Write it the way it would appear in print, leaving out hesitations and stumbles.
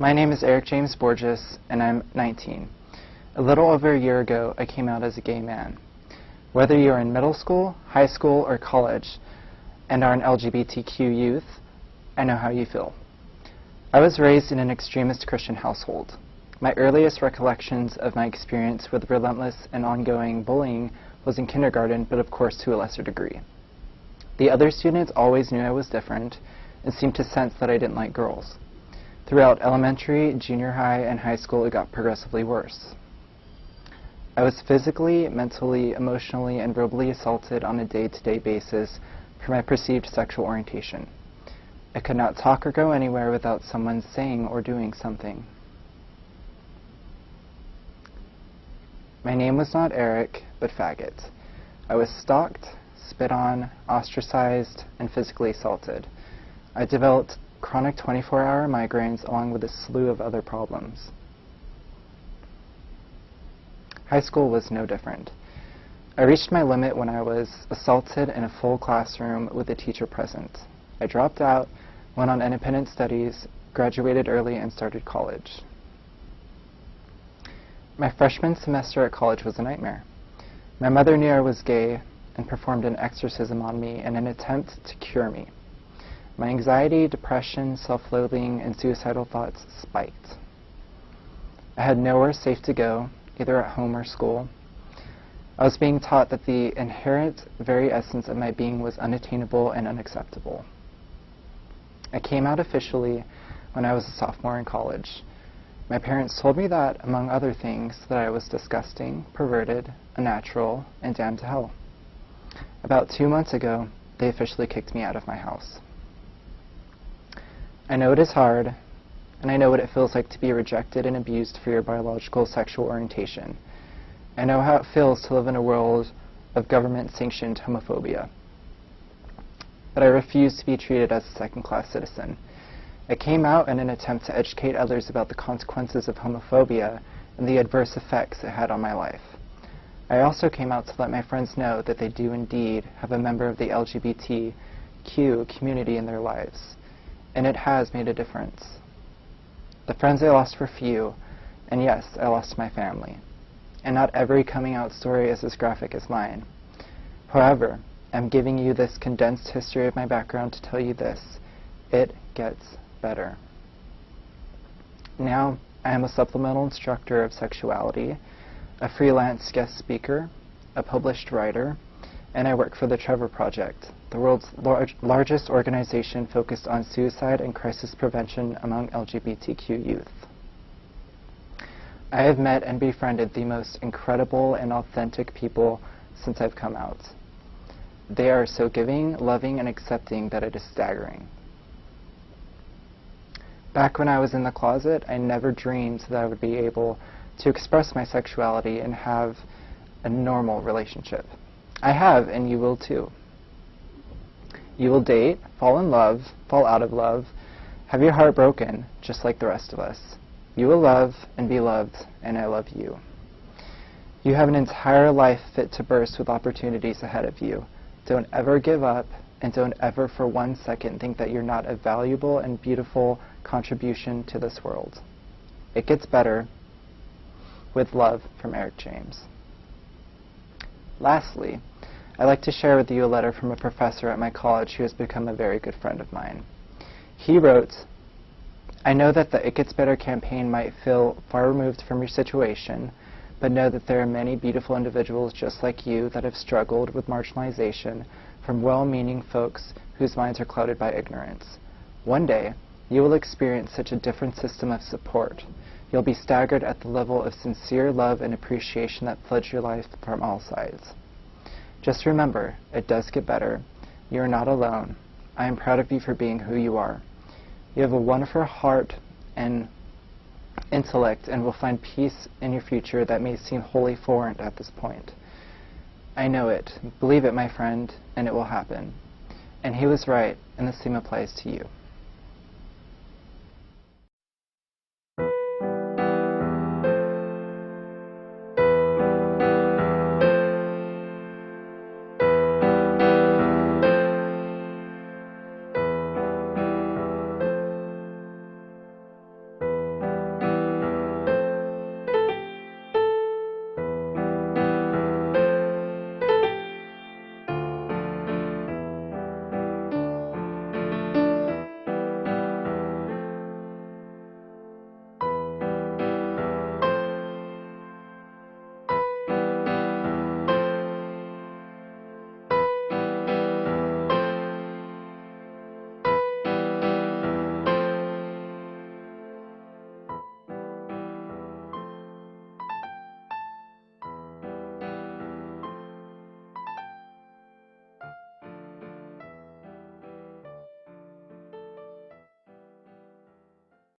My name is Eric James Borges, and I'm 19. A little over a year ago, I came out as a gay man. Whether you're in middle school, high school, or college, and are an LGBTQ youth, I know how you feel. I was raised in an extremist Christian household. My earliest recollections of my experience with relentless and ongoing bullying was in kindergarten, but of course to a lesser degree. The other students always knew I was different and seemed to sense that I didn't like girls. Throughout elementary, junior high, and high school, it got progressively worse. I was physically, mentally, emotionally, and verbally assaulted on a day-to-day basis for my perceived sexual orientation. I could not talk or go anywhere without someone saying or doing something. My name was not Eric, but faggot. I was stalked, spit on, ostracized, and physically assaulted. I developed chronic 24-hour migraines along with a slew of other problems. High school was no different. I reached my limit when I was assaulted in a full classroom with a teacher present. I dropped out, went on independent studies, graduated early, and started college. My freshman semester at college was a nightmare. My mother knew I was gay and performed an exorcism on me in an attempt to cure me. My anxiety, depression, self-loathing, and suicidal thoughts spiked. I had nowhere safe to go, either at home or school. I was being taught that the inherent very essence of my being was unattainable and unacceptable. I came out officially when I was a sophomore in college. My parents told me that, among other things, that I was disgusting, perverted, unnatural, and damned to hell. About 2 months ago, they officially kicked me out of my house. I know it is hard, and I know what it feels like to be rejected and abused for your biological sexual orientation. I know how it feels to live in a world of government-sanctioned homophobia. But I refuse to be treated as a second-class citizen. I came out in an attempt to educate others about the consequences of homophobia and the adverse effects it had on my life. I also came out to let my friends know that they do indeed have a member of the LGBTQ community in their lives, and it has made a difference. The friends I lost were few, and yes, I lost my family. And not every coming out story is as graphic as mine. However, I'm giving you this condensed history of my background to tell you this: it gets better. Now, I am a supplemental instructor of sexuality, a freelance guest speaker, a published writer, and I work for the Trevor Project, the world's largest organization focused on suicide and crisis prevention among LGBTQ youth. I have met and befriended the most incredible and authentic people since I've come out. They are so giving, loving, and accepting that it is staggering. Back when I was in the closet, I never dreamed that I would be able to express my sexuality and have a normal relationship. I have, and you will too. You will date, fall in love, fall out of love, have your heart broken, just like the rest of us. You will love and be loved, and I love you. You have an entire life fit to burst with opportunities ahead of you. Don't ever give up, and don't ever for 1 second think that you're not a valuable and beautiful contribution to this world. It gets better. With love, from Eric James. Lastly, I'd like to share with you a letter from a professor at my college who has become a very good friend of mine. He wrote, "I know that the It Gets Better campaign might feel far removed from your situation, but know that there are many beautiful individuals just like you that have struggled with marginalization from well-meaning folks whose minds are clouded by ignorance. One day, you will experience such a different system of support. You'll be staggered at the level of sincere love and appreciation that floods your life from all sides. Just remember, it does get better. You are not alone. I am proud of you for being who you are. You have a wonderful heart and intellect and will find peace in your future that may seem wholly foreign at this point. I know it. Believe it, my friend, and it will happen." And he was right, and the same applies to you.